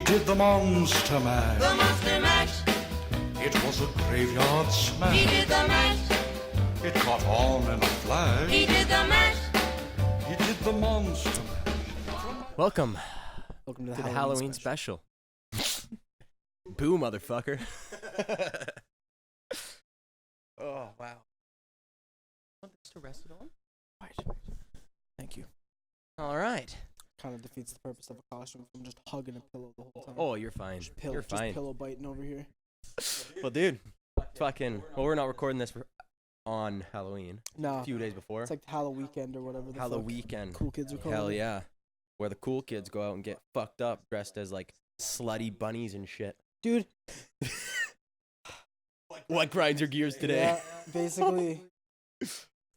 did the monster mash. The monster mash. It was a graveyard smash. He did the mash. It caught on in a flash. He did the mash. He did the monster mash. Welcome Welcome to the Halloween special. Boo, motherfucker. Oh, wow. Want this to rest it on? Right. Thank you. All right. Kind of defeats the purpose of a costume from just hugging a pillow the whole time. Oh, you're fine. You're just fine. pillow biting over here. Well, dude, fucking. Well, we're not recording this on Halloween. No, A few days before. it's like Halloween or whatever. The Halloween. Cool kids are calling Hell it. yeah. Where the cool kids go out and get fucked up dressed as like slutty bunnies and shit. Dude. What grinds your gears today? Yeah, basically,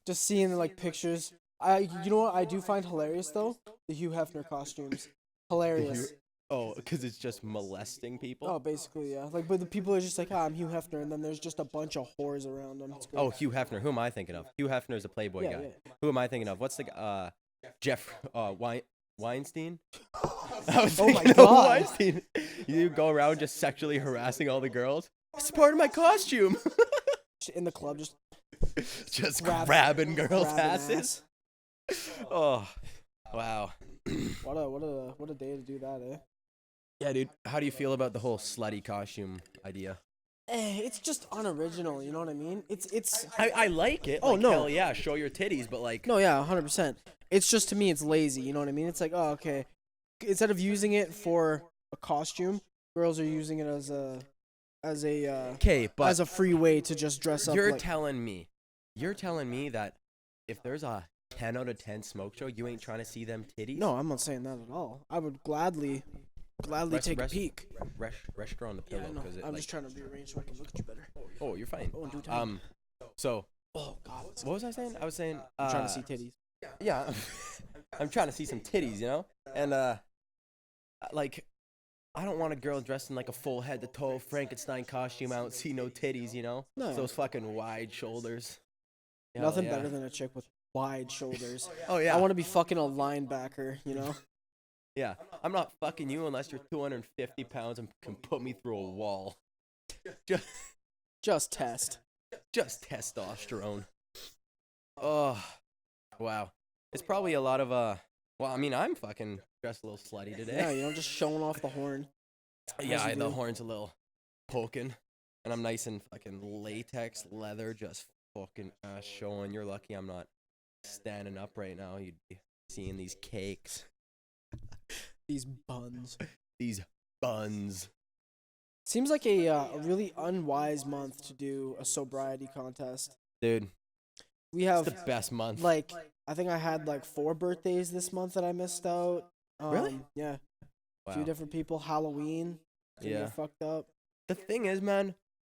just seeing like pictures. You know what I do find hilarious though? The Hugh Hefner costumes. Hilarious. Oh, because it's just molesting people? Oh, basically, yeah. Like, but the people are just like, I'm Hugh Hefner, and then there's just a bunch of whores around them. It's great. Oh, Hugh Hefner. Who am I thinking of? Hugh Hefner is a Playboy Yeah, guy. yeah. Who am I thinking of? What's the Jeff Weinstein? Oh I was my thinking of God. Weinstein. You go around just sexually harassing all the girls. It's part of my costume. In the club, just Just grabbing girls' grabbing asses. Oh, wow. What a day to do that, eh? Yeah, dude. How do you feel about the whole slutty costume idea? It's just unoriginal, you know what I mean? It's I like it. Oh, Like, no. hell yeah, show your titties, but like, no, yeah, 100%. It's just, to me, it's lazy, you know what I mean? It's like, oh, okay. Instead of using it for a costume, girls are using it as a okay, but as a free way to just dress up. you're like, telling me that if there's a 10 out of 10 smoke show, you ain't trying to see them titties? No, I'm not saying that at all. I would gladly take a peek. Rest her on the pillow. Yeah, I know. 'Cause it, I'm like, just trying to rearrange so I can look at you better. Oh, you're fine. Oh, in due time. So, Oh, God. what was I saying? I was saying, I'm trying to see titties. Yeah, I'm trying to see some titties, you know? And, like, I don't want a girl dressed in, like, a full head-to-toe Frankenstein costume. I don't see no titties, you know? No. Those fucking wide shoulders. Hell Nothing yeah. better than a chick with wide shoulders. Oh, yeah. I want to be fucking a linebacker, you know? Yeah, I'm not fucking you unless you're 250 pounds and can put me through a wall. Just test. Just testosterone. Oh, wow. It's probably a lot of, well, I mean, I'm fucking dressed a little slutty today. Yeah, you know, just showing off the horn. Yeah, As you the do. horn's a little poking. And I'm nice in fucking latex leather, just fucking ass showing. You're lucky I'm not standing up right now. You'd be seeing these cakes. These buns. These buns. Seems like a really unwise month to do a sobriety contest. Dude, We it's have, the best month. like, I think I had, like, 4 birthdays this month that I missed out. Really? Yeah. A Wow. few different people. Halloween. Gonna Yeah. get fucked up. The thing is, man,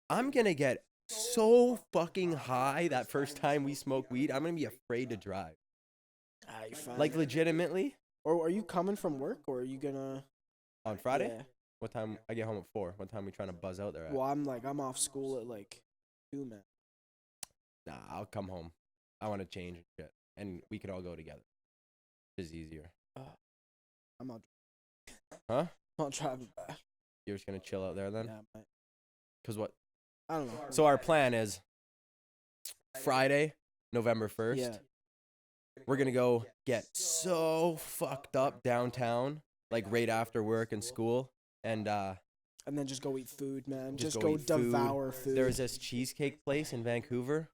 I'm gonna get so fucking high that first time we smoke weed, I'm gonna be afraid to drive. Ah, you're fine. Like, legitimately, Or are you coming from work, or are you gonna... on Friday? Yeah. What time? I get home at 4. What time we trying to buzz out there at? Well, I'm off school at, like, 2, man. Nah, I'll come home. I want to change and shit. And we could all go together. It's easier. I'm not... Huh? I'm not driving back. You're just gonna chill out there then? Yeah, I might. Cause what? I don't know. So our plan is Friday, November 1st. Yeah. We're gonna go get so fucked up downtown, like right after work and school, and And then just go eat food, man. Just Just go go eat food. devour food. there's this cheesecake place in Vancouver.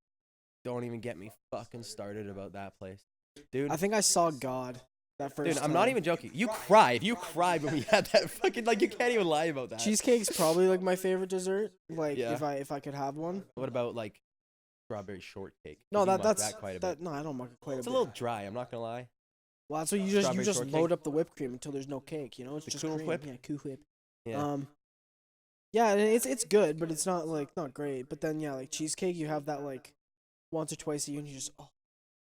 Don't even get me fucking started about that place, dude. I think I saw God that first Dude, time. I'm not even joking. You cried when we had that fucking, like, you can't even lie about that. Cheesecake's probably, like, my favorite dessert. Like, Yeah. if I could have one. What about, like, strawberry shortcake? No, You that muck that's quite a that. bit. No, I don't muck it quite It's a a bit. little dry. I'm not gonna lie. Well, that's what you strawberry just shortcake. load up the whipped cream until there's no cake. You know, it's The just Cool cream. Whip? Yeah, Cool Whip. Yeah. Yeah, and it's good, but it's not not great. But then yeah, like cheesecake, you have that like once or twice a year, and you just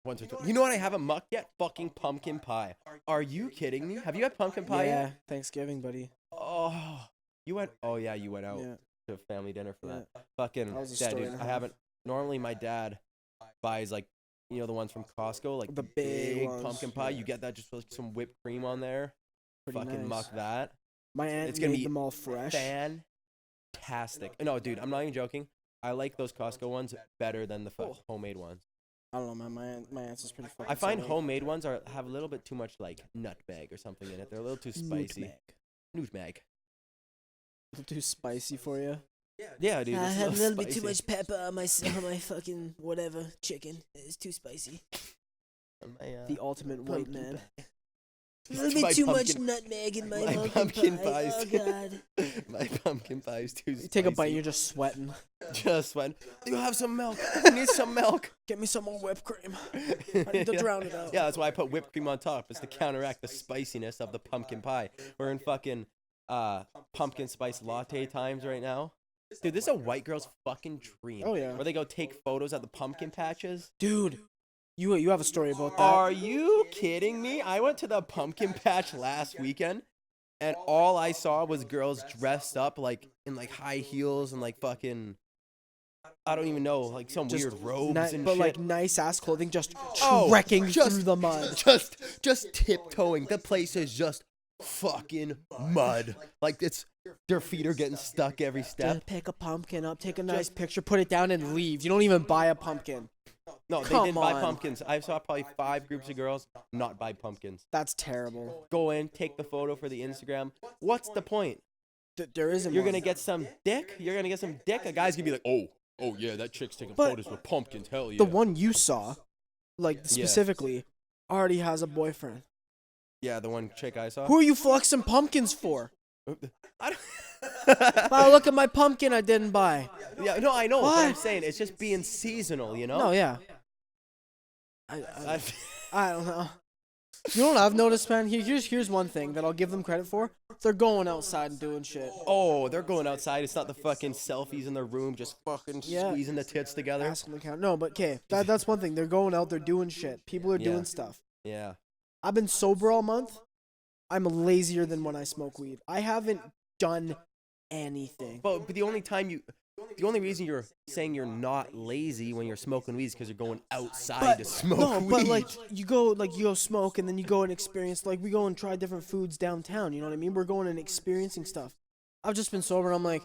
Once or twice. You know what I haven't mucked yet? Fucking pumpkin pie. Are you kidding me? Have you had pumpkin pie yeah, yet? Thanksgiving, buddy. Oh, you went. Oh yeah, you went out Yeah, to family dinner for yeah. that. Fucking That was a yeah, story dude. and a I half. haven't. Normally, my dad buys like, you know, the ones from Costco, like The big ones, pumpkin pie. yeah. You get that just with some whipped cream on there. Pretty Fucking nice. muck that. My aunt It's gonna made be them all fresh. fantastic. No, dude, I'm not even joking. I like those Costco ones better than the homemade ones. I don't know, man. My aunt's is pretty fucking. I find solid. homemade ones have a little bit too much like nutmeg or something in it. They're a little too spicy. Nutmeg. A little too spicy for you. Yeah, dude. I it's have a little bit spicy. too much pepper on my fucking whatever chicken. It's too spicy. The ultimate white man. A little My bit too much pumpkin- nutmeg in my, my pumpkin pumpkin pie. pie Oh is god. My pumpkin pie is too spicy. You take a bite, you're just sweating. Just sweating. You have some milk. I need some milk. Get me some more whipped cream. I need to drown it out. Yeah, that's why I put whipped cream on top. It's to counteract the spiciness of the pumpkin pie. We're in fucking pumpkin spice latte times right now. Dude, this is a white girl's fucking dream. Oh, yeah. Where they go take photos at the pumpkin patches. Dude, you have a story about that. Are you kidding me? I went to the pumpkin patch last weekend, and all I saw was girls dressed up like in like high heels and like fucking, I don't even know, like some Just weird robes and but shit. like nice ass clothing, just Oh, trekking just- through the mud. Just tiptoeing. The place is just fucking mud. Like their feet are getting stuck every step. Just pick a pumpkin up, take a nice picture, put it down, and leave. You don't even buy a pumpkin. No, they Come didn't buy on. pumpkins. I saw probably 5 groups of girls not buy pumpkins. That's terrible. Go in, take the photo for the Instagram. What's the point? There isn't. You're one. gonna get some dick. You're gonna get some dick. A guy's gonna be like, oh yeah, that chick's taking But photos with pumpkins. Hell yeah. The one you saw, like Yeah. specifically, already has a boyfriend. Yeah, the one chick I saw. Who are you flexing pumpkins for? I don't. Wow, look at my pumpkin I didn't buy. Yeah, no, I know. But I'm What? saying it's just being seasonal, you know. No, yeah. I don't know. You know what I've noticed, man? Here's one thing that I'll give them credit for. They're going outside and doing shit. Oh, they're going outside. It's not the fucking selfies in their room, just fucking Yeah. squeezing the tits together. Ask them to count. No, but okay, that's one thing. They're going out. They're doing shit. People are Yeah. doing stuff. Yeah. I've been sober all month. I'm lazier than when I smoke weed. I haven't done anything. But the only reason you're saying you're not lazy when you're smoking weed is because you're going outside to smoke no, weed. but like you go smoke and then you go and experience, like we go and try different foods downtown. You know what I mean? We're going and experiencing stuff. I've just been sober and I'm like,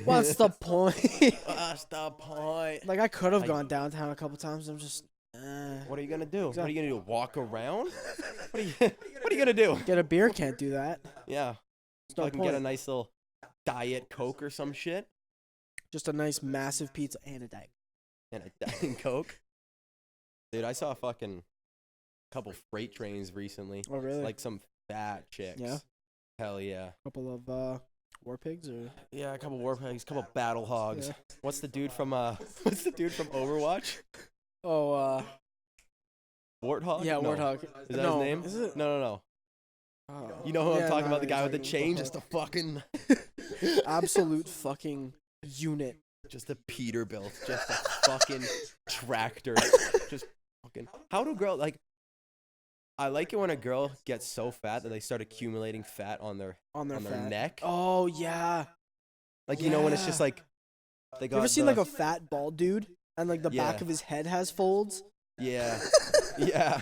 what's the point? What's the point? Like I could have gone downtown a couple times. I'm just What are you gonna do? What are Exactly. you gonna do? Walk around? What are you gonna do? get a beer. Can't do that. Yeah. no I can get a point. nice little Diet Coke or some shit Just a nice massive pizza and a diet. and a Diet Coke. Dude, I saw a fucking couple freight trains recently. Oh really? Like some fat chicks. Yeah? Hell yeah. a couple of war pigs or Yeah, a couple war pigs, a couple battle hogs. Yeah. What's the dude from Overwatch? Warthog? yeah, No. warthog. Is that no, his name? Is it? No. Oh. You know who I'm Yeah, talking no, about? The guy with the exactly. chain, just a fucking, Absolute fucking unit. just a Peterbilt, just a fucking tractor, just fucking. How do girls like? I like it when a girl gets so fat that they start accumulating fat on their fat. neck. Oh yeah. Like you know when it's just yeah. like they got. You ever seen the- like a fat bald dude and like the back Yeah. of his head has folds? Yeah, yeah.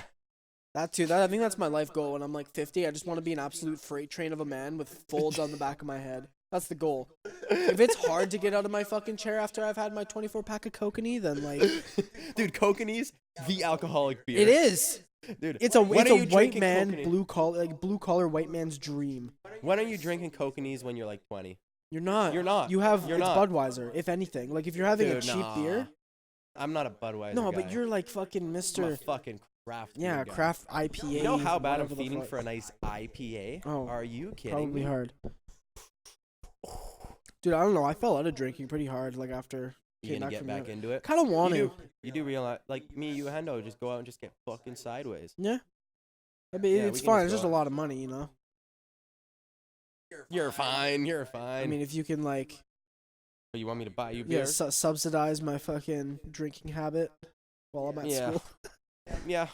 That too. I think that's my life goal when I'm like 50. I just want to be an absolute freight train of a man with folds on the back of my head. That's the goal. If it's hard to get out of my fucking chair after I've had my 24 pack of kokanee, then like Dude, Kokanee's the alcoholic beer. it is. Dude. It's a when are you white drinking man Kokanee? blue collar white man's dream. When are you drinking Kokanees when you're like 20? You're not. You're not. You have You're it's not. Budweiser, if anything. Like if you're having a Dude, cheap nah. beer. I'm not a Budweiser No, guy. but you're like fucking I'm a Mr. fucking craft beer Yeah, guy. craft IPA. You know how bad I'm whatever the feeding fuck. for a nice IPA? Oh, Are you kidding Probably me? hard. Dude, I don't know. I fell out of drinking pretty hard like after. You came gonna get from back that. into it? Kind of want to. You do realize, like me, you, Hendo, just go out and just get fucking sideways. Yeah. I mean, Yeah, it's we can fine. just It's go just a out. lot of money, you know. You're fine. You're fine. I mean, if you can like, But you want me to buy you yeah, beer? subsidize my fucking drinking habit while I'm at Yeah. school. Yeah.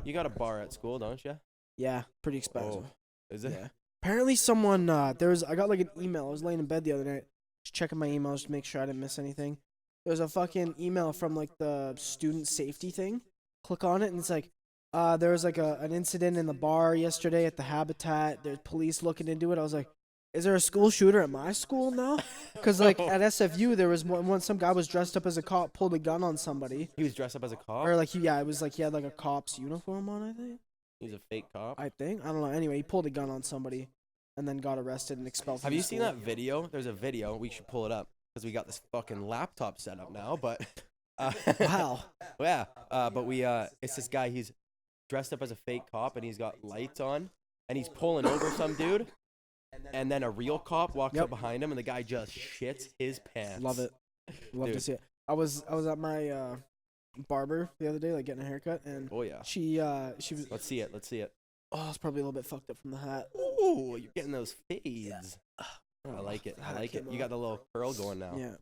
You got a bar at school, don't you? Yeah, pretty expensive. Is it? Yeah. Apparently, someone I got like an email. I was laying in bed the other night, just checking my emails to make sure I didn't miss anything. There's a fucking email from like the student safety thing. Click on it and it's like, There was like an incident in the bar yesterday at the Habitat. There's police looking into it. I was like, is there a school shooter at my school now? Because like at SFU, there was one some guy was dressed up as a cop, pulled a gun on somebody, He was dressed up as a cop. or like it was like he had like a cop's uniform on. I think. He's a fake cop. I don't know. Anyway, he pulled a gun on somebody, and then got arrested and expelled. Have from you the seen school. that video? There's a video. We should pull it up because we got this fucking laptop set up now. But Wow. yeah. But it's this guy. He's dressed up as a fake cop and he's got lights on and he's pulling over some dude. And then a real cop walks up behind him and the guy just shits his pants. Love it. Love to Dude. see it. I was at my barber the other day, like getting a haircut, and Oh yeah. she was. Let's see it. Let's see it. Oh, it's probably a little bit fucked up from the hat. Ooh, you're getting those fades. I like it. I like it. You got the little curl going now. Yeah.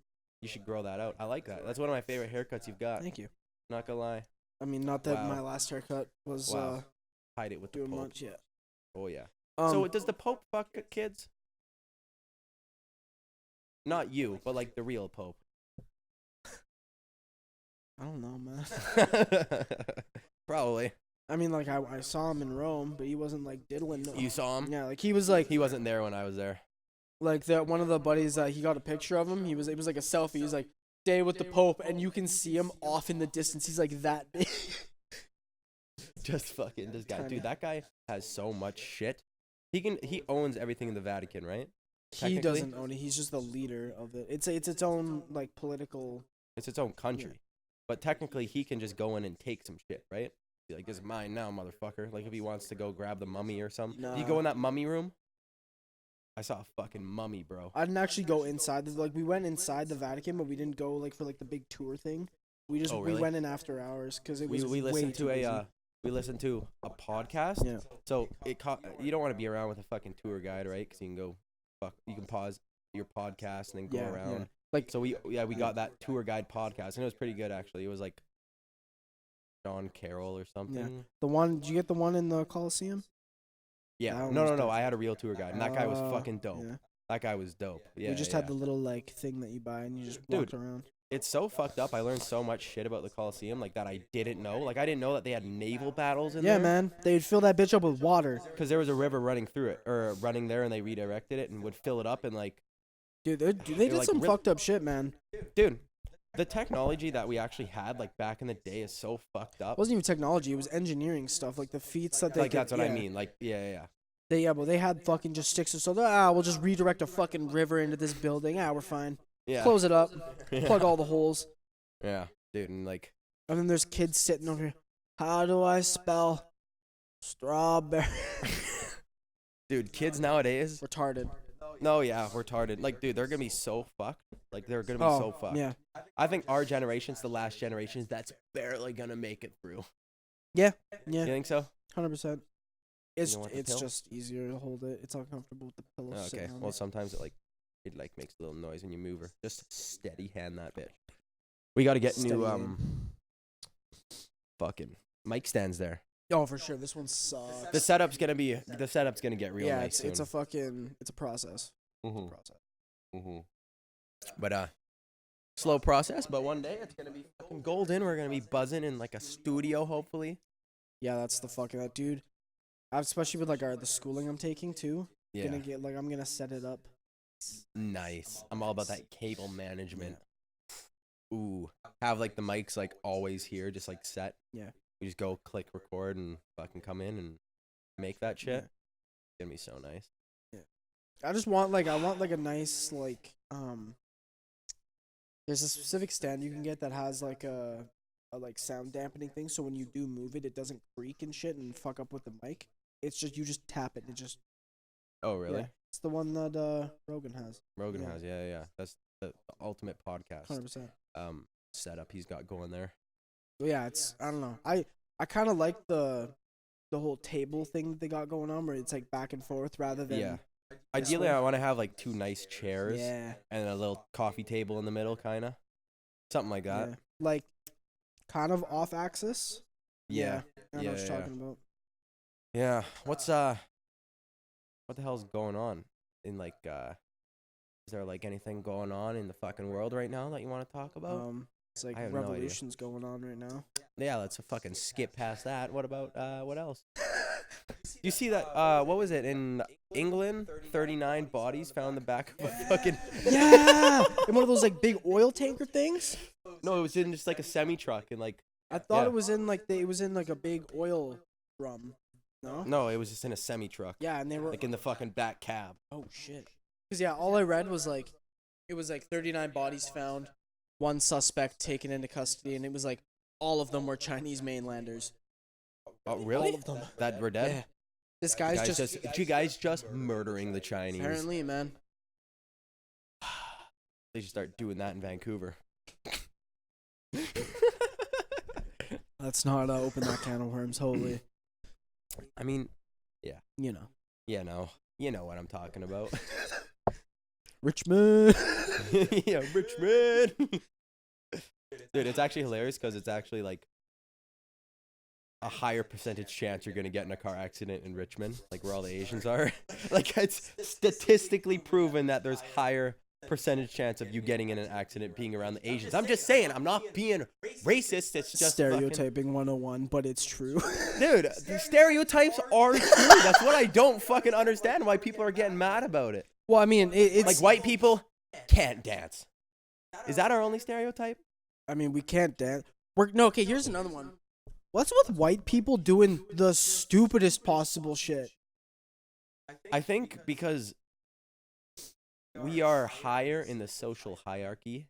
You should grow that out. I like that. That's one of my favorite haircuts you've got. Thank you. Not gonna lie. I mean, not that Wow. my last haircut was Wow. Hide it with the doing Pope. much. Yeah. Oh yeah. So does the Pope fuck kids? Not you, but like the real Pope. I don't know, man. Probably. I mean, like I saw him in Rome, but he wasn't like diddling. No. You saw him? Yeah, like he was like He wasn't there when I was there. like that one of the buddies he got a picture of him. It was like a selfie. He was like day with the Pope, and you can see him off in the distance. He's like that big. Just fucking this guy. Kinda. Dude, that guy has so much shit. He owns everything in the Vatican, right? He Technically? doesn't own it. He's just the leader of it. It's its own like political. It's its own country. But technically he can just go in and take some shit, right? Be like, this is mine now, motherfucker. Like if he wants to go grab the mummy or something. Nah. You go in that mummy room? I saw a fucking mummy, bro. I didn't actually go inside. Like we went inside the Vatican, but we didn't go like for like the big tour thing. We just Oh, really? we went in after hours because it was We way listened too to busy. we listened to a podcast. Yeah. So you don't want to be around with a fucking tour guide, right? Because you can go you can pause your podcast and then go Yeah, around. yeah. Like So we got that tour guide podcast and it was pretty good actually. It was like John Carroll or something. the one. Did you get the one in the Coliseum? Yeah. That one No, was no, no. dope. I had a real tour guide and that guy was Oh, fucking dope. Yeah. That guy was dope. Yeah. We just yeah. had the little like thing that you buy and you just Dude. walked around. It's so fucked up. I learned so much shit about the Coliseum like that I didn't know. Like I didn't know that they had naval battles in Yeah, there. man. They'd fill that bitch up with water. Because there was a river running through it or running there and they redirected it and would fill it up and like Dude, they did like, some real- fucked up shit, man. dude, the technology that we actually had like back in the day is so fucked up. It wasn't even technology. It was engineering stuff. Like the feats that they Like could- that's what I yeah. mean. Like yeah. They had fucking just sticks or so. We'll just redirect a fucking river into this building. We're fine. Yeah. Close it up. Yeah. Plug all the holes. Yeah, dude, and like And then there's kids sitting over here. How do I spell strawberry? dude, kids nowadays. Retarded. No, yeah, retarded. Like, dude, they're gonna be so fucked. Like, they're gonna be so fucked. Yeah. I think our generation's the last generation that's barely gonna make it through. Yeah. You think so? 100%. It's don't want the it's pill? just easier to hold it. It's uncomfortable with the pillow. Oh, okay. sitting on Well, it. sometimes it makes a little noise when you move her. Just steady hand that bitch. We gotta get new Steady fucking mic stands there. Oh, for sure. This one sucks. The setup's gonna get real yeah, nice soon. it's a process. Mhm. Process. Mhm. But slow process. But one day it's gonna be fucking golden. We're gonna be buzzing in like a studio, hopefully. Yeah, that's the fucking that dude. Especially with like the schooling I'm taking too. Yeah. I'm gonna set it up. Nice. I'm all about that cable management. Ooh. Have like the mics like always here, just like set. Yeah. We just go click record and fucking come in and make that shit. Yeah. It's gonna be so nice. I want a nice like there's a specific stand you can get that has like a like sound dampening thing, so when you do move it, it doesn't creak and shit and fuck up with the mic. It's just you just tap it and it just Oh really? yeah. It's the one that Rogan has. Rogan Yeah. has, yeah. That's the ultimate podcast 100%. setup he's got going there. But yeah, it's I don't know. I kind of like the whole table thing that they got going on, where it's like back and forth rather than Yeah. Ideally, way. I want to have like two nice chairs yeah, and a little coffee table in the middle, kind of. Something like that. yeah. Like kind of off axis. Yeah. I know Yeah, what you're yeah. talking about. Yeah. What the hell's going on in like is there like anything going on in the fucking world right now that you want to talk about? It's like I have no idea. revolutions going on right now. Yeah, let's fucking skip past that. What about what else? You see that? What was it in England? 39 bodies found in the back of a fucking. Yeah, in one of those like big oil tanker things. No, it was in just like a semi truck and like. I thought Yeah. it was in like a big oil drum. No. No, it was just in a semi truck. Yeah, and they were Like in the fucking back cab. Oh shit. Cause yeah, all I read was like, it was like 39 bodies found, one suspect taken into custody, and it was like all of them were Chinese mainlanders. Oh, really? All of them. That we're dead. Yeah. This guy's just you guys just murdering the Chinese. apparently, man. They should start doing that in Vancouver. Let's not open that can of worms. Holy, I mean, you know. yeah, no, you know what I'm talking about. Richmond. Yeah, Richmond. Dude, it's actually hilarious because it's actually like a higher percentage chance you're gonna get in a car accident in Richmond, like where all the Asians are. Like it's statistically proven that there's higher percentage chance of you getting in an accident being around the Asians. I'm just saying, I'm not being racist. It's just Stereotyping 101, but it's true. dude, the stereotypes are true. That's what I don't fucking understand why people are getting mad about it. Well, I mean, it's Like white people can't dance. Is that our only stereotype? I mean, we can't dance. Okay, here's another one. What's with white people doing the stupidest possible shit? I think because we are higher in the social hierarchy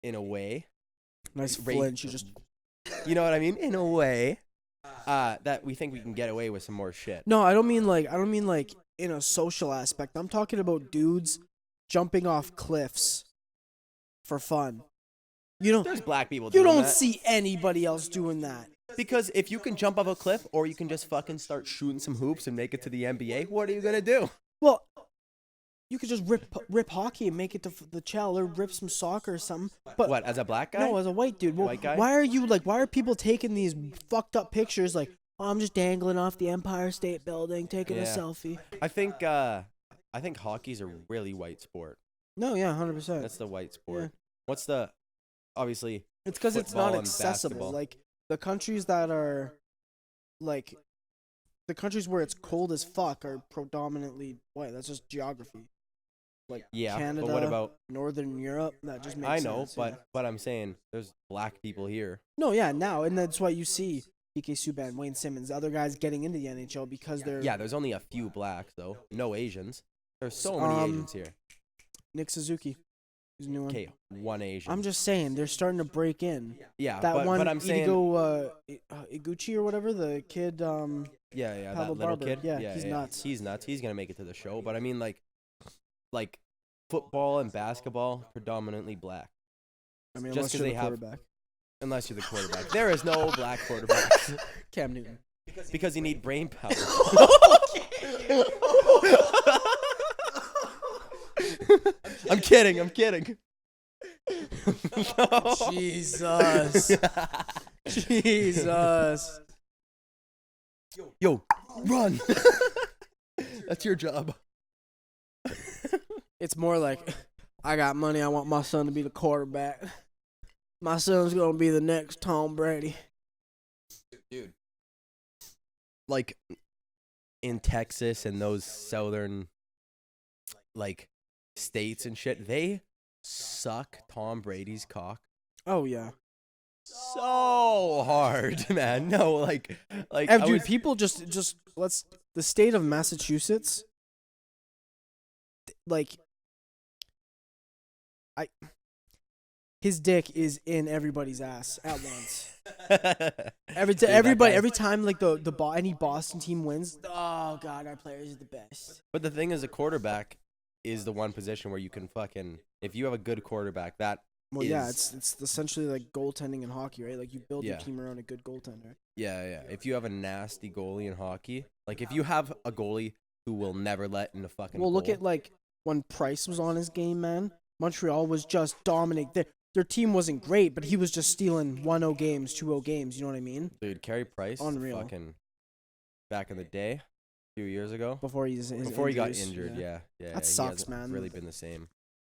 in a way. Nice Ra- flinch. You just You know what I mean? In a way that we think we can get away with some more shit. No, I don't mean like in a social aspect. I'm talking about dudes jumping off cliffs for fun. There's black people You doing don't that. see anybody else doing that. Because if you can jump off a cliff or you can just fucking start shooting some hoops and make it to the NBA, what are you going to do? Well, you could just rip hockey and make it to the chell, or rip some soccer or something. But What, as a black guy? no, as a white dude. Well, White guy? why are people taking these fucked up pictures like, oh, I'm just dangling off the Empire State Building taking a Yeah. selfie? I think hockey's a really white sport. No, yeah, 100%. That's the white sport. Yeah. What's the obviously It's because it's football not and accessible. basketball. Like the countries that are, like, the countries where it's cold as fuck are predominantly white. That's just geography. Like yeah, Canada, but what about Northern Europe? That just makes I know, sense. yeah. but I'm saying there's black people here. No, yeah, now, and that's why you see PK Subban, Wayne Simmons, other guys getting into the NHL because they're Yeah, there's only a few blacks though. No Asians. There's so many Asians here. Nick Suzuki, who's a new one. Okay, one Asian. I'm just saying they're starting to break in. yeah, That one, but I'm saying Iguchi or whatever, the kid. yeah, Pablo that little Barber. kid. Yeah, he's nuts. He's nuts. He's gonna make it to the show. But I mean, like football and basketball, predominantly black. I mean, Just unless 'cause you're they the have- quarterback. Unless you're the quarterback. There is no black quarterbacks Cam Newton. because you need brain power. I'm kidding. No. Jesus. Jesus. Yo, run. That's your job. It's more like, I got money. I want my son to be the quarterback. My son's gonna be the next Tom Brady. Dude. Like in Texas and those southern like states and shit, they suck Tom Brady's cock Oh yeah. so hard, man. No, like Dude, people just the state of Massachusetts, like, his dick is in everybody's ass at once. Every time like any Boston team wins, oh god, our players are the best. But the thing is, a quarterback is the one position where you can fucking, if you have a good quarterback, that Well, yeah, is- it's essentially like goaltending in hockey, right? Like you build your Yeah. team around a good goaltender. yeah. If you have a nasty goalie in hockey, like if you have a goalie who will never let in a fucking Well, look goal, at like when Price was on his game, man. Montreal was just dominating. Their team wasn't great, but he was just stealing 1-0 games, 2-0 games. You know what I mean? dude, Carey Price, Unreal. fucking back in the day, a few years ago, Before he got got injured, yeah. That he sucks, hasn't man. Really been the same.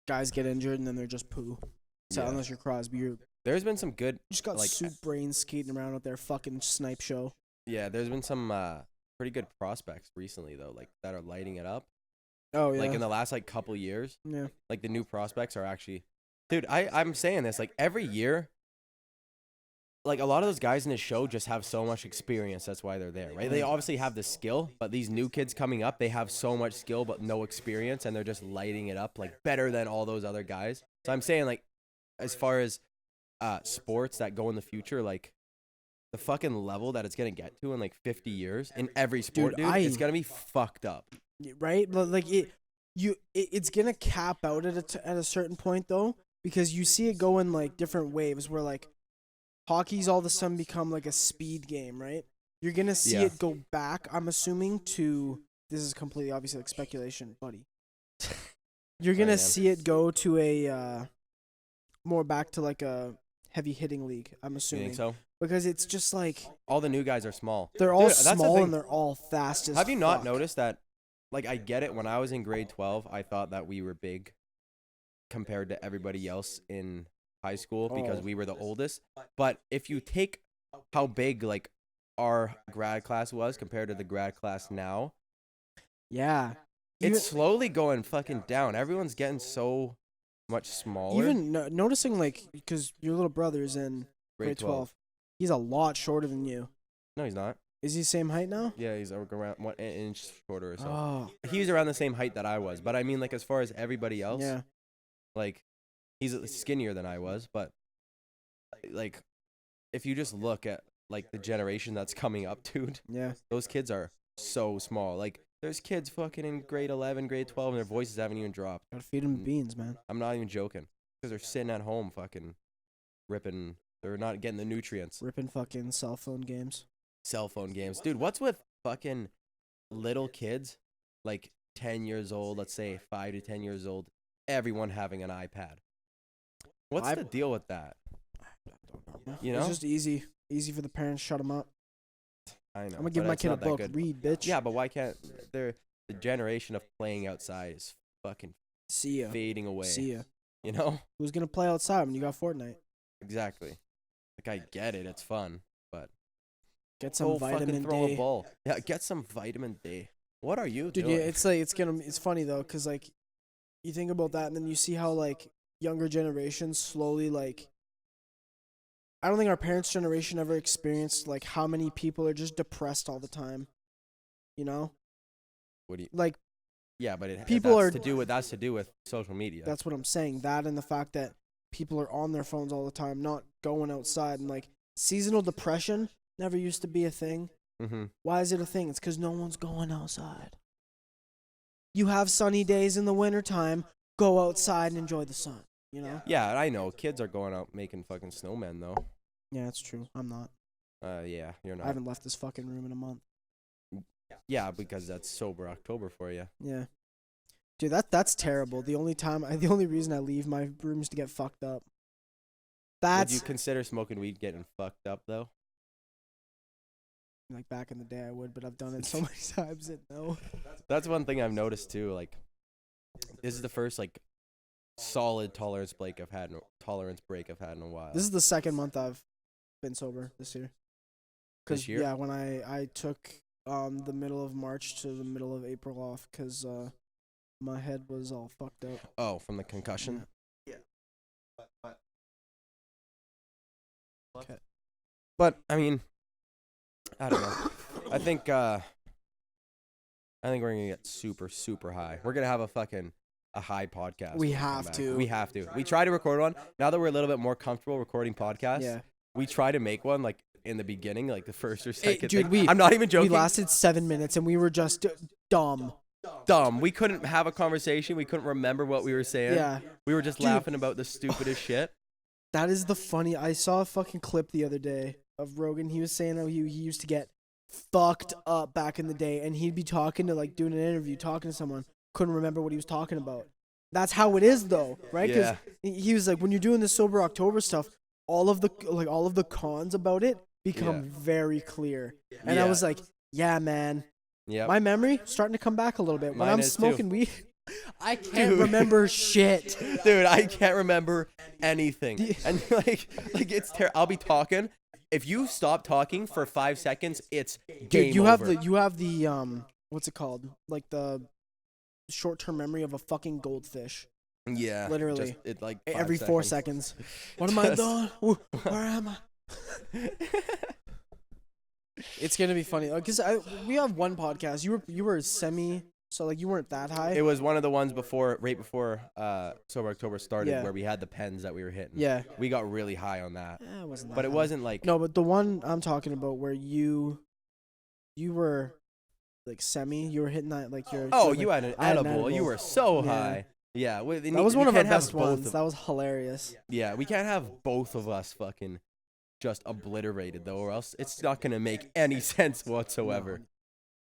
Guys get injured and then they're just poo. So Yeah. unless you're Crosby, you're there's been some good, Just got like, soup brains skating around with their fucking snipe show. yeah, there's been some pretty good prospects recently though, like that are lighting it up. Oh yeah. Like in the last like couple years, Yeah. like the new prospects are actually, dude. I'm saying this like every year. Like a lot of those guys in this show just have so much experience. That's why they're there, right? They obviously have the skill, but these new kids coming up, they have so much skill but no experience, and they're just lighting it up like better than all those other guys. So I'm saying like, as far as sports that go in the future, like the fucking level that it's gonna get to in like 50 years in every sport, dude, it's gonna be fucked up. Right? But like it's gonna cap out at a certain point though, because you see it go in like different waves where like hockey's all of a sudden become like a speed game, right? You're gonna see it go back, I'm assuming, to, this is completely obviously like speculation, buddy. You're gonna see it go to a more back to like a heavy hitting league, I'm You assuming. think so? Because it's just like All the new guys are small. they're all Dude, that's the small thing. and they're all fast as Have you not fuck. noticed that? Like, I get it. When I was in grade 12, I thought that we were big compared to everybody else in high school because Oh. we were the oldest. But if you take how big, like, our grad class was compared to the grad class now, Yeah. it's slowly going fucking down. Everyone's getting so much smaller. Even noticing, like, because your little brother's in grade 12. He's a lot shorter than you. No, he's not. Is he same height now? Yeah, he's around 1 inch shorter or so. Oh, He was around the same height that I was. But I mean, like, as far as everybody else, yeah. like, he's skinnier than I was. But, like, if you just look at, like, the generation that's coming up, dude, Yeah. those kids are so small. Like, there's kids fucking in grade 11, grade 12, and their voices haven't even dropped. Gotta feed him beans, man. I'm not even joking. Because they're sitting at home fucking ripping. They're not getting the nutrients. Ripping fucking cell phone games. Cell phone games. Dude, what's with fucking little kids, like 10 years old, let's say 5 to 10 years old, everyone having an iPad? What's the deal with that? You know? It's just easy. Easy for the parents to shut them up. I know. I'm gonna give but my it's kid a not that book. good. Read, bitch. Yeah, but why can't the generation of playing outside is fucking See ya. fading away. See ya. You know? Who's gonna play outside when you got Fortnite? Exactly. Like, I get it. It's fun. But Get some go fucking vitamin throw D. a ball. Yeah, get some vitamin D. What are you Dude, doing? yeah, it's like it's funny though, cause like you think about that, and then you see how like younger generations slowly like. I don't think our parents' generation ever experienced like how many people are just depressed all the time. You know, What do you? like Yeah, but it People that's are- to do with social media. that's what I'm saying. That and the fact that people are on their phones all the time, not going outside, and like seasonal depression never used to be a thing. Mm-hmm. Why is it a thing? It's because no one's going outside. You have sunny days in the wintertime, go outside and enjoy the sun, you know? Yeah, I know. Kids are going out making fucking snowmen though. Yeah, that's true. I'm not. Yeah, you're I not. haven't left this fucking room in a month. Yeah, because that's sober October for you. Yeah. Dude, that's terrible. The only reason I leave my room is to get fucked up. Would That's you consider smoking weed getting fucked up though? like back in the day I would, but I've done it so many times that no. That's one thing I've noticed too. Like, this is the first like solid tolerance break I've had in a while. This is the second month I've been sober this year. This year? Yeah, when I took the middle of March to the middle of April off because my head was all fucked up. Oh, from the concussion. Okay. But I mean, I don't know. I think we're gonna get super super high. We're gonna have a high podcast. We when come have back. to. We have to. We try to record one now that we're a little bit more comfortable recording podcasts. Yeah. We try to make one like in the beginning, like the first or Hey, second. dude, thing. we- I'm not even We joking. lasted 7 minutes and we were just dumb. Dumb. We couldn't have a conversation. We couldn't remember what we were saying. Yeah. We were just Dude. laughing about the stupidest shit. That is the funny. I saw a fucking clip the other day of Rogan. He was saying how he used to get fucked up back in the day, and he'd be talking to like doing an interview, talking to someone, couldn't remember what he was talking about. That's how it is though, right? Because he was like, when you're doing this sober October stuff, all of the cons about it become very clear. And I Yeah. was like, yeah, man. Yeah. My memory starting to come back a little bit. When Mine I'm is too. smoking weed, I can't remember shit. Dude, I can't remember anything. And like it's I'll be talking. If you stop talking for 5 seconds, it's game Dude, over. you have the what's it called? Like the short-term memory of a fucking goldfish. Yeah, Literally. just, it like Every 5 4 seconds. What am I doing? Where am I? It's gonna be funny because we have one podcast. You were semi, so like you weren't that high. It was one of the ones right before Sober October started, Yeah. where we had the pens that we were hitting. Yeah. We got really high on that, It wasn't that but it high. wasn't like No, but the one I'm talking about where you were like semi, you were hitting that like your. Oh, like, you had an I had an edible. You edible. were so Yeah. high. Yeah, That was one of our best ones. That was hilarious. Yeah, we can't have both of us fucking just obliterated though, or else it's not gonna make any sense whatsoever. No.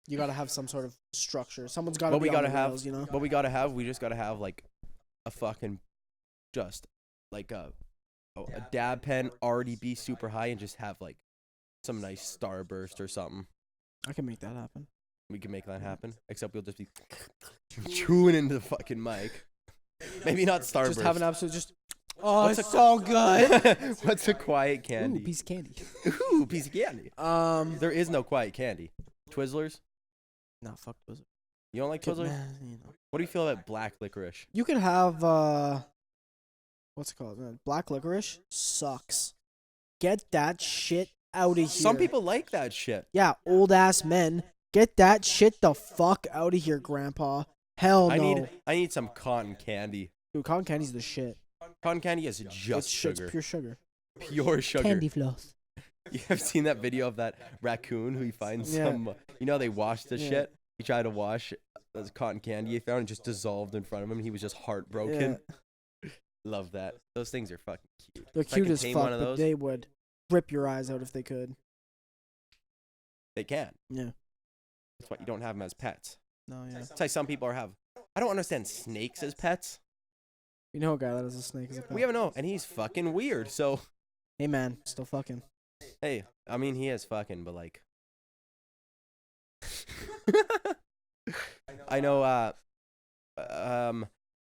You gotta have some sort of structure. Someone's gotta What be we gotta on the have, rails, you know. we just gotta have like a fucking, just like a dab pen already be super high and just have like some nice starburst or something. I can make that happen. We can make that happen. Except we'll just be chewing into the fucking mic. Maybe not starburst. Just have an absolute Oh, What's it's so good. What's a quiet Ooh, candy? piece of candy. Ooh, piece of candy. There is no quiet candy. Twizzlers? No, fuck those. You don't like Twizzlers? You know. What do you feel about black licorice? You could have what's it called? Black licorice sucks. Get that shit out of here. Some people like that shit. Yeah, old ass men. Get that shit the fuck out of here, Grandpa. Hell no. I need some cotton candy. Dude, cotton candy's the shit. Cotton candy is just sugar. It's pure sugar. Pure sugar. Candy floss. You have seen that video of that raccoon who he finds Yeah. some, you know, they washed the Yeah. shit. He tried to wash the cotton candy he found and just dissolved in front of him. He was just heartbroken. Yeah. Love that. Those things are fucking cute. They're If I cute could as tame fuck, one of but those, they would rip your eyes out if they could. they can. Yeah. That's why you don't have them as pets. No, yeah. That's why some people have. I don't understand snakes as pets. You know a guy that has a snake as a pet. We have no, and he's fucking weird. So, Hey man, still fucking. hey, I mean, he is fucking, but like, I know,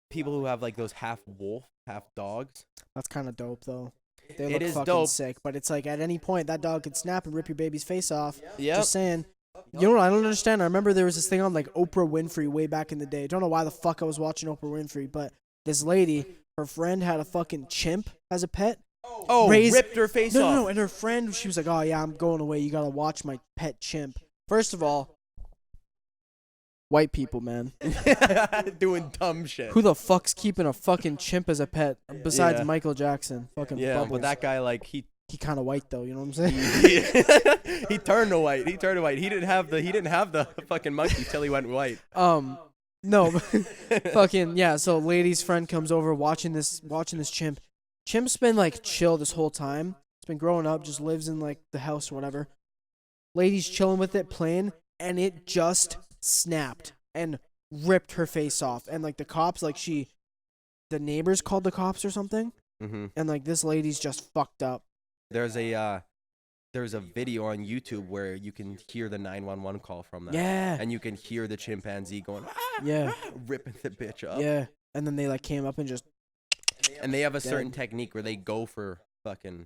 people who have like those half wolf, half dogs. That's kind of dope though. They It look is fucking dope. sick, but it's like at any point that dog could snap and rip your baby's face off. Yep. Just saying. You know what I don't understand? I remember there was this thing on like Oprah Winfrey way back in the day. I don't know why the fuck I was watching Oprah Winfrey, but this lady, her friend had a fucking chimp as a pet. Oh, Raised- ripped her face No, off. no, and her friend, she was like, "Oh yeah, I'm going away. You gotta watch my pet chimp." First of all, white people, man. Doing dumb shit. Who the fuck's keeping a fucking chimp as a pet besides Yeah. Michael Jackson? Fucking Yeah, Bubbles. but that guy, like, he kind of white though. You know what I'm saying? he turned to white. He didn't have the fucking monkey till he went white. No, fucking yeah. So lady's friend comes over watching this chimp. Chimp's been like chill this whole time. It's been growing up, just lives in like the house or whatever. Lady's chilling with it, playing, and it just snapped and ripped her face off. And like the cops, the neighbors called the cops or something. Mm-hmm. And like this lady's just fucked up. There's a video on YouTube where you can hear the 911 call from that. Yeah. And you can hear the chimpanzee going, Yeah. ripping the bitch up. Yeah. And then they like came up and just And they have a Dead. certain technique where they go for fucking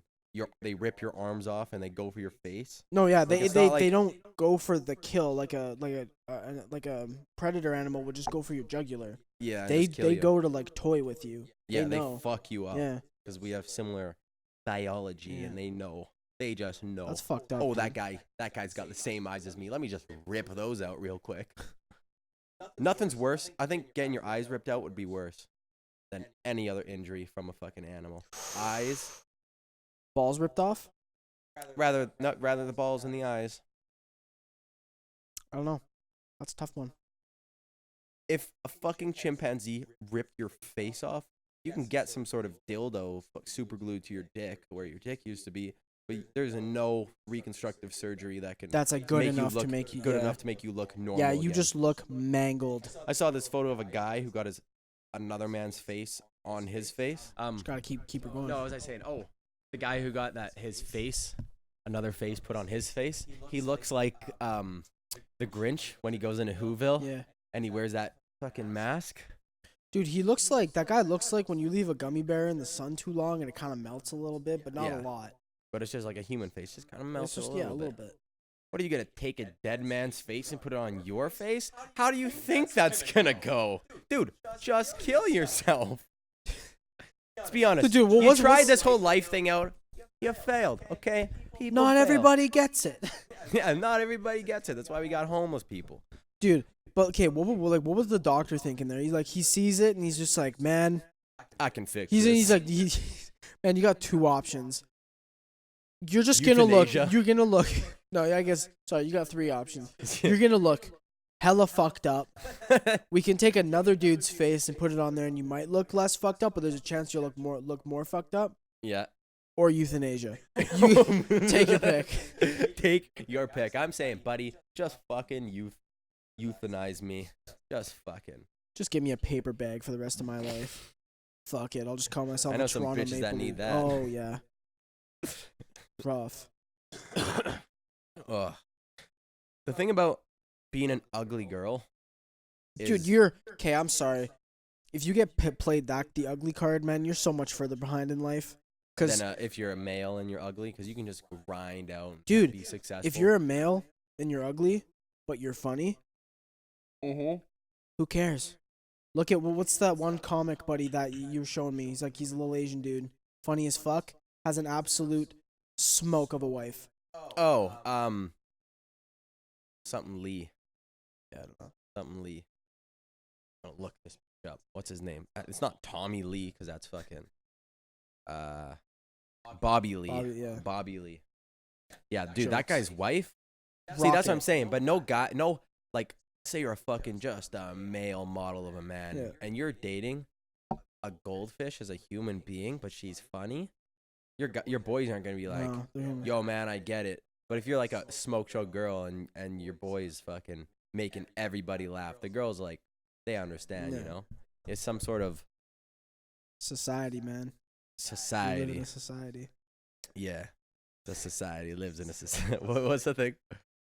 they rip your arms off and they go for your face. no, yeah, Like, they it's they, not like- they don't go for the kill like a predator animal would just go for your jugular. Yeah. and They just kill you. go to like toy with you. Yeah, they know. fuck you up. Yeah, Because we have similar biology Yeah. and they know. They just know. that's fucked up. Oh, dude. that guy's got the same eyes as me. Let me just rip those out real quick. Nothing's worse. I think getting your eyes ripped out would be worse than any other injury from a fucking animal. Eyes, Balls ripped off. rather the balls in the eyes. I don't know. That's a tough one. If a fucking chimpanzee ripped your face off, you can get some sort of dildo super glued to your dick where your dick used to be. But there's no reconstructive surgery that can That's like good make you enough to look make you good yeah. enough to make you look normal. Yeah, you again. just look mangled. I saw this photo of a guy who got another man's face on his face. Just gotta keep it going. No, what was I saying? Oh, the guy who got another face put on his face. He looks like the Grinch when he goes into Whoville Yeah. and he wears that fucking mask. Dude, he looks like that guy. Looks like when you leave a gummy bear in the sun too long and it kind of melts a little bit, but not Yeah. a lot. But it's just like a human face, just kind of melts It's just a little bit. bit. What are you gonna take a dead man's face and put it on your face? How do you think that's gonna go, dude? Just kill yourself. Let's be honest. Dude, you what's- tried what's- this whole life thing out. You failed. Okay. People Not fail. everybody gets it, Yeah, not everybody gets it. That's why we got homeless people. dude. But okay, what was the doctor thinking there? He's like, he sees it and he's just like, man, I can fix he's this. like, man, you got two options. You're just gonna look. Euthanasia. You're gonna look. No, I guess. Sorry, you got three options. You're gonna look hella fucked up. We can take another dude's face and put it on there, and you might look less fucked up, but there's a chance you'll look more fucked up. Yeah. Or euthanasia. You take your pick. Take your pick. I'm saying, buddy, just fucking euthanize me. Just fucking. Just give me a paper bag for the rest of my life. Fuck it. I'll just call myself I know a some Toronto bitches Maple that need Leaf. that. Oh yeah. Rough. Ugh. The thing about being an ugly girl is, Dude, you're okay. I'm sorry. If you get played the ugly card, man, you're so much further behind in life. Because than if you're a male and you're ugly, because you can just grind out and Dude, be successful. if you're a male and you're ugly, but you're funny, who cares? Look at what's that one comic buddy that you were showing me? He's a little Asian dude, funny as fuck, has an absolute smoke of a wife. Something Lee. Yeah, I don't know. Something Lee. I don't look this up. What's his name? It's not Tommy Lee, because that's fucking. Bobby Lee. Bobby Lee. Yeah, dude, that Jokes. guy's wife. See, that's what I'm Rocket. saying. But no guy, no, like, say you're a fucking just a male model of a man, Yeah. and you're dating a goldfish as a human being, but she's funny. Your boys aren't gonna be like, No, they're- yo, man, I get it. But if you're like a smoke show girl and your boy's fucking making everybody laugh, the girls like they understand, you Yeah. know. It's some sort of society, man. We live society. in a society. Yeah, the society lives in a society. What's the thing?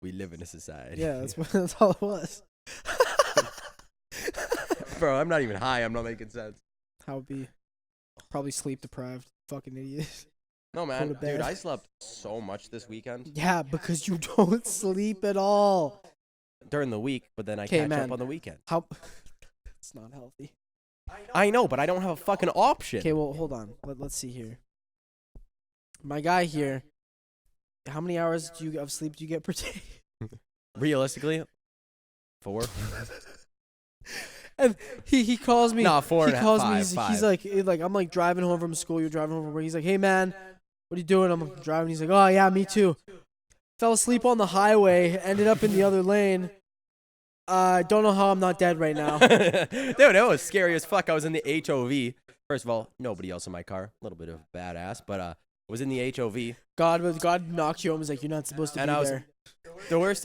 We live in a society. Yeah, that's all it was. Bro, I'm not even high. I'm not making sense. How it be? Probably sleep deprived. Fucking idiot. No, man, to dude, bed. I slept so much this weekend Yeah, because you don't sleep at all. during the week, but then I 'Kay, catch man. up on the weekend. How? It's not healthy. I know, but I don't have a fucking option. Okay, well, hold on. Let's see here. My guy here. How many hours of sleep do you get per day? Realistically, 4. And he calls me. Nah, 4 He and a calls half, me. five. He's like I'm like driving home from school. You're driving home from work. He's like, hey man, what are you doing? I'm driving. He's like, oh yeah, me too. Fell asleep on the highway. Ended up in the other lane. Don't know how I'm not dead right now. Dude, that was scary as fuck. I was in the HOV. First of all, nobody else in my car. A little bit of badass, but was in the HOV. God knocked you home. He's like, you're not supposed to And be I was- there. The worst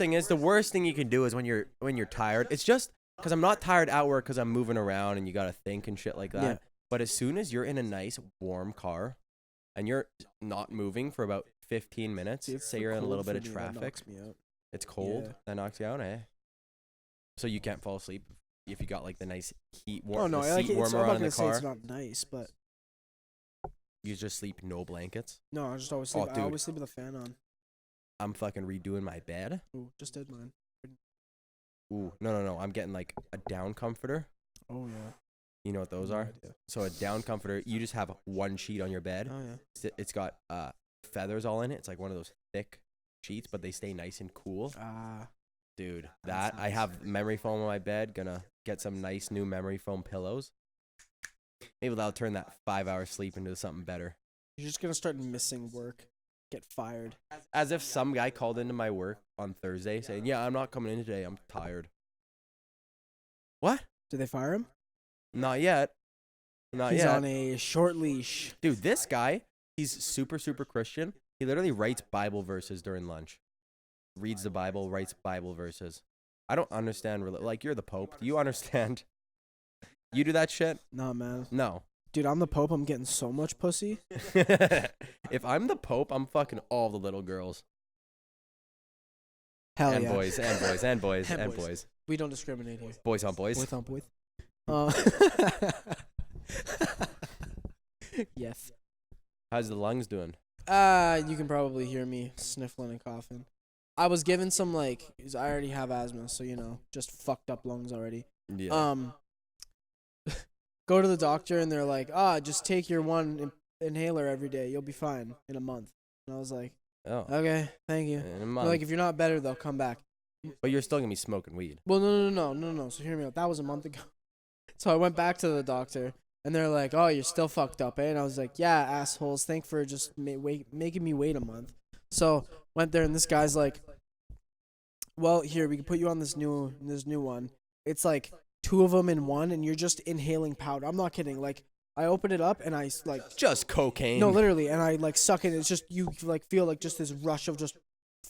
thing you can do is when you're tired. It's just because I'm not tired at work because I'm moving around and you gotta think and shit like that. Yeah. But as soon as you're in a nice warm car, and you're not moving for about 15 minutes, See, it's say the you're in a little cold bit for of me that traffic, knocks me out. it's cold, Yeah. that knocks you out, eh? So you can't fall asleep if you got like the nice heat Oh no, the like seat it's, I'm warmer not on in gonna the say it's car. not nice, but You just sleep no blankets. no, I just always Oh, sleep. I dude. always sleep with a fan on. I'm fucking redoing my bed. Ooh, just did mine. Ooh, no. I'm getting like a down comforter. Oh yeah. You know what those No are? idea. So a down comforter, you just have one sheet on your bed. Oh yeah. It's got feathers all in it. It's like one of those thick sheets, but they stay nice and cool. Dude, That's I nice. have memory foam on my bed. Gonna get some nice new memory foam pillows. Maybe that'll turn that 5-hour sleep into something better. You're just gonna start missing work. Get fired. As if some guy called into my work on Thursday saying, "Yeah, I'm not coming in today. I'm tired." What? Did they fire him? Not yet. Not He's yet. on a short leash. Dude, this guy, he's super Christian. He literally writes Bible verses during lunch. Reads the Bible, writes Bible verses. I don't understand. Like, you're the Pope. Do you understand? You do that shit? Nah, man. No. Dude, I'm the Pope. I'm getting so much pussy. If I'm the Pope, I'm fucking all the little girls. Hell and yeah. boys, and boys, and boys, And and boys. boys. We don't discriminate here. Boys on boys. Boys on boys. Yes. How's the lungs doing? You can probably hear me sniffling and coughing. I was given some I already have asthma, so just fucked up lungs already. Yeah. Go to the doctor and they're like, just take your one inhaler every day. You'll be fine in a month. And I was like, Oh. okay, thank you. In a They're month. like, if you're not better, they'll come back. But you're still gonna be smoking weed. Well, no. So hear me out. That was a month ago. So I went back to the doctor and they're like, oh, you're still fucked up, eh? And I was like, yeah, assholes. Thanks for just making me wait a month. So went there and this guy's like, well, here, we can put you on this new one. It's like 2 of them in one and you're just inhaling powder. I'm not kidding. Like, I open it up and I Just cocaine. no, literally, and I suck it. It's just you feel like just this rush of just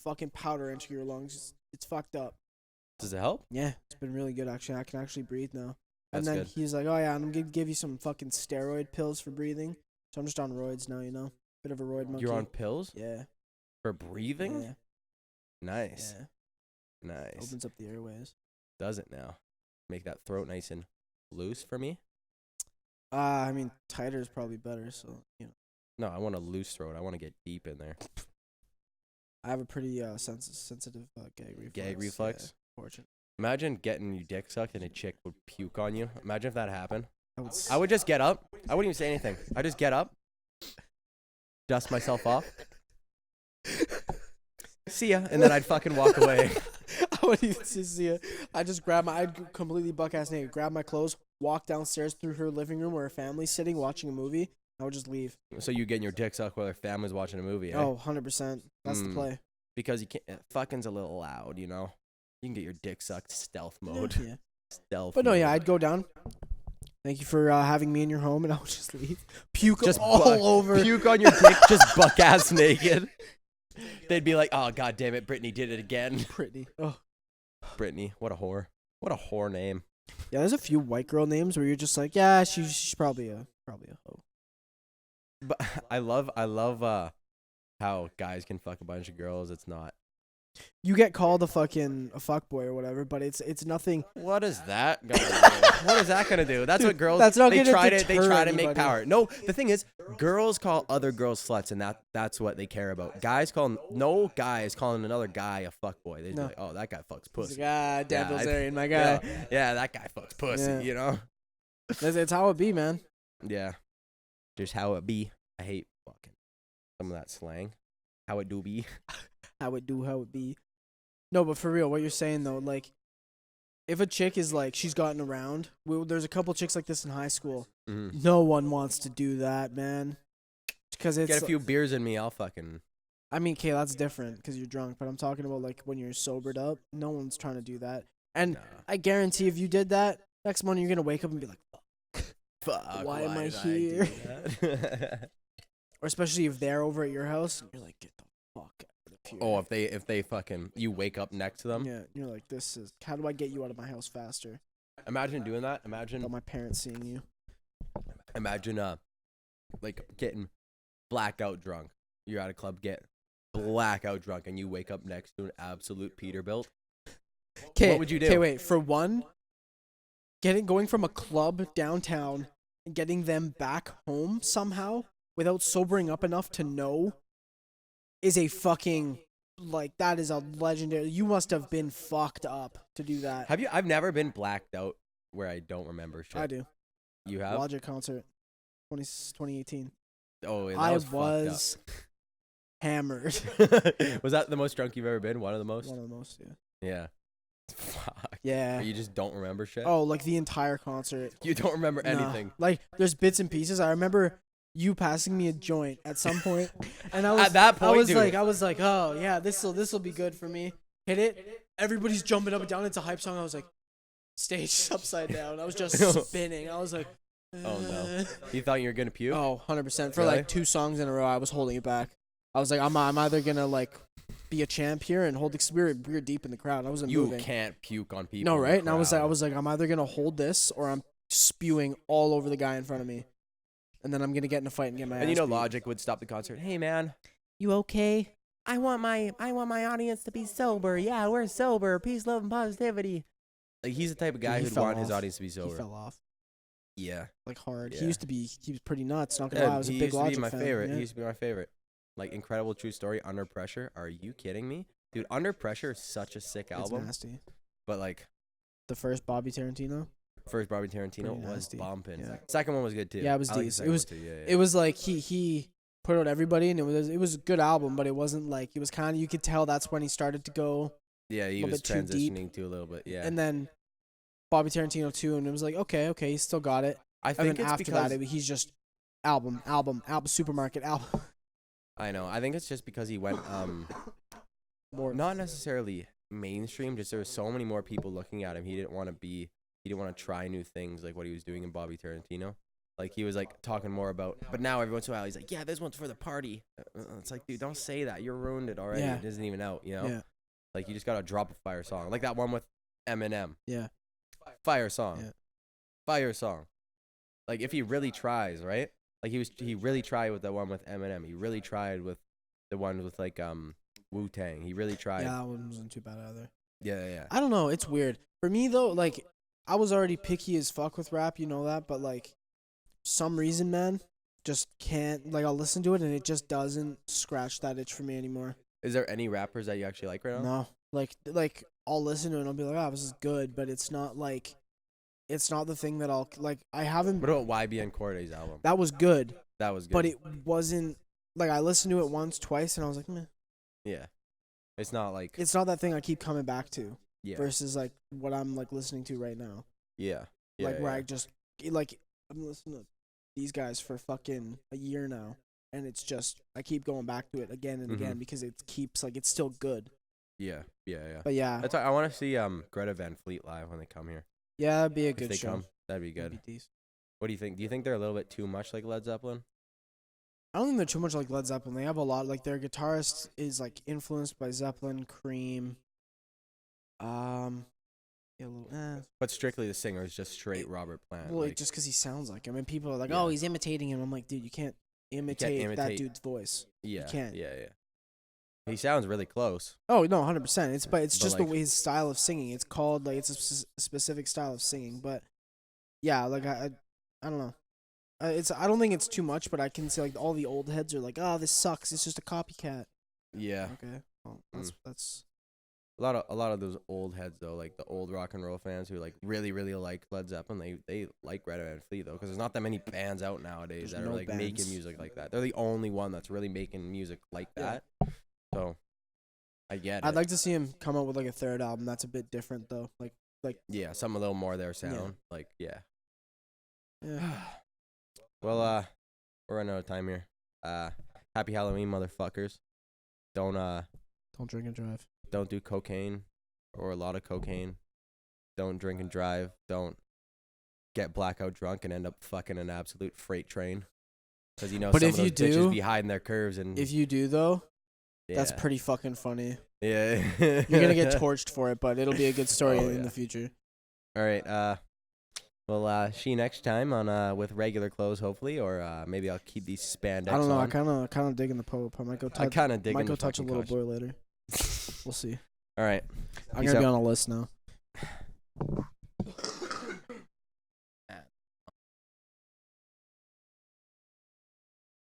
fucking powder into your lungs. It's fucked up. Does it help? Yeah, it's been really good actually. I can actually breathe now. That's And then good. he's like, "Oh yeah, I'm gonna give you some fucking steroid pills for breathing." So I'm just on roids now. Bit of a roid monkey. You're on pills Yeah. for breathing. Yeah. Nice. Yeah. Nice. Opens up the airways. Does it now? Make that throat nice and loose for me. I mean, tighter is probably better. So No, I want a loose throat. I want to get deep in there. I have a pretty sensitive gag reflex. Gag reflex? Yeah, fortunate. Imagine getting your dick sucked and a chick would puke on you. Imagine if that happened. I I would just get up. I wouldn't even say anything. I just get up, dust myself off, see ya, and then I'd fucking walk away. I wouldn't even see it. I'd completely buck ass naked, grab my clothes, walk downstairs through her living room where her family's sitting watching a movie. I would just leave. So you getting your dick sucked while her family's watching a movie, eh? Oh, 100%. That's the play. Because you can't. Fucking's a little loud, you know. You can get your dick sucked stealth mode. Yeah. Stealth. But no, mode. yeah, I'd go down. Thank you for having me in your home, and I would just leave. Puke Just all buck- over. Puke on your dick, just buck ass naked. They'd be like, "Oh god damn it, Brittany did it again." Brittany. Oh. Brittany, what a whore. What a whore name. Yeah, there's a few white girl names where you're just like, yeah, she's probably a hoe. But I love how guys can fuck a bunch of girls. It's not. You get called a fuckboy or whatever, but it's nothing. What is that gonna do? What is that gonna do? That's what girls. That's not they gonna try to deter make anybody. power. No, the thing is, girls call other girls sluts, and that's what they care about. Guys call no guy is calling another guy a fuckboy. They'd be No. like, "Oh, that guy fucks It's pussy." like, Dan Yeah, Bilzerian, my guy. Yeah, that guy fucks pussy. Yeah. You know. It's how it be, man. Yeah, just how it be. I hate fucking some of that slang. How it do be. How it do, how it be. No, but for real, what you're saying though, like, if a chick is like she's gotten around, there's a couple chicks like this in high school. Mm-hmm. No one wants to do that, man. Because it's. Get a few beers in me, I'll fucking. I mean, okay, that's different because you're drunk, but I'm talking about like when you're sobered up. No one's trying to do that, and Nah. I guarantee if you did that, next morning you're gonna wake up and be like, Fuck. Why am I did do here? that? or especially if they're over at your house, and you're like, get the fuck out of here. Oh, if they fucking you wake up next to them. Yeah, you're like, this is. How do I get you out of my house faster? Imagine doing that. Imagine Without my parents seeing you. like getting blackout drunk. You're at a club, get blackout drunk, and you wake up next to an absolute Peterbilt. What would you do? Okay, wait. For one, going from a club downtown and getting them back home somehow without sobering up enough to know is a fucking that is a legendary. You must have been fucked up to do that. Have you? I've never been blacked out where I don't remember shit. I do. You have? Logic concert, 2018. Oh, yeah, that I was fucked up. was hammered. Was that the most drunk you've ever been? One of the most? One of the most, yeah. Yeah. Fuck. Yeah. But you just don't remember shit? Oh, like the entire concert. You don't remember Nah. anything. Like there's bits and pieces. I remember you passing me a joint at some point, and I was At that point, dude. I was like, oh yeah, this will be good for me. Hit it. Everybody's jumping up and down. It's a hype song. I was like, stage upside down. I was just spinning. I was like, Oh, no. You thought you were going to puke? Oh, 100%. For Really? like 2 songs in a row, I was holding it back. I was like, I'm either gonna like be a champ here and hold the spirit. We were deep in the crowd. I wasn't You moving. can't puke on people. No, in the right? And I was crowd. like, I'm either gonna hold this or I'm spewing all over the guy in front of me, and then I'm gonna get in a fight and get my. And you ass know, beat. Logic would stop the concert. Hey, man. You okay? I want my audience to be sober. Yeah, we're sober. Peace, love, and positivity. Like, he's the type of guy He who'd fell want his off. audience to be He sober. fell off. Yeah. like hard. Yeah. He was pretty nuts. Not gonna lie, I was a he big used to be Logic my fan. favorite. Yeah. He used to be my favorite. Like Incredible True Story, Under Pressure. Are you kidding me, dude? Under Pressure is such a sick It's album. nasty. But like The first Bobby Tarantino. first Bobby Tarantino Pretty was nasty. bumping. Yeah. Second one was good too. Yeah, it was I like the decent. second It was- one too. Yeah, It was like he put out everybody, and it was a good album, but it wasn't like it was kind of you could tell that's when he started to go, yeah. He little was bit too deep. transitioning to a little bit. Yeah. and then Bobby Tarantino too, and it was like okay, he's still got it. I And think then it's after because that, he's just album, supermarket album. I know. I think it's just because he went More not necessarily mainstream. Just there were so many more people looking at him. He didn't want to try new things like what he was doing in Bobby Tarantino. Like he was like talking more about. But now every once in a while he's like, yeah, this one's for the party. It's like, dude, don't say that. You ruined it already. Yeah. It isn't even out. You know. Yeah. Like you just gotta drop a fire song. Like that one with Eminem. Yeah. Fire song. Yeah. Fire song. Like if he really tries, right? Like he really tried with the one with Eminem. He really tried with the one with like Wu-Tang. He really tried. Yeah, that one wasn't too bad either. Yeah. I don't know. It's weird for me though. Like I was already picky as fuck with rap, you know that, but like some reason, man, just can't. Like I'll listen to it and it just doesn't scratch that itch for me anymore. Is there any rappers that you actually like right now? No, like I'll listen to it and I'll be like, oh, this is good, but it's not like, it's not the thing that I'll like. I haven't. What about YBN Cordae's album? That was good, That was good. but it wasn't like I listened to it once, twice, and I was like, meh. Yeah. It's not like It's not that thing I keep coming back to. yeah. Versus like what I'm like listening to right now. Yeah. Like where I just like I'm listening to these guys for fucking a year now, and it's just I keep going back to it again and again because it keeps like it's still good. Yeah. But yeah, That's why I want to see Greta Van Fleet live when they come here. yeah, that'd be a If good they show. come, that'd be good. That'd be decent. What do you think? Do you think they're a little bit too much like Led Zeppelin? I don't think they're too much like Led Zeppelin. They have a lot like their guitarist is like influenced by Zeppelin, Cream. Yeah, a little. But strictly the singer is just straight Robert Plant. Well, like, just because he sounds like him, and people are like, Yeah. "Oh, he's imitating him." I'm like, dude, you can't imitate that imitate- dude's voice. yeah, can't. Yeah. He sounds really close. Oh no, 100%. It's but it's But, just like- the way his style of singing. It's called like it's a specific style of singing. But yeah, like I don't know. I don't think it's too much, but I can see like all the old heads are like, "Oh, this sucks. It's just a copycat." Yeah. Okay, well, that's A lot of those old heads though, like the old rock and roll fans who like really like Led Zeppelin, they like Greta Van Fleet though, because there's not that many bands out nowadays There's that are no like making bands. music like that. They're the only one that's really making music like Yeah. that. So I get it. I'd like to see him come out with like a third album that's a bit different though. Like yeah, something a little more their sound. Like yeah. yeah. Well, we're running out of time here. Happy Halloween, motherfuckers. Don't Drink and drive. don't do cocaine or a lot of cocaine. Don't drink and drive. Don't get blackout drunk and end up fucking an absolute freight train. Because But some if of those you bitches do- be hiding their curves and If you do though, yeah. that's pretty fucking funny. Yeah. You're gonna get torched for it, but it'll be a good story Oh, in yeah. the future. All right. See you next time on with regular clothes, hopefully, or maybe I'll keep these spandex. I don't know. on. I kind of digging the Pope. I might go I touch. kind of dig. Might in go the touch a fucking little costume. boy later. We'll see. All right. I'm Peace gonna be out. on a list now.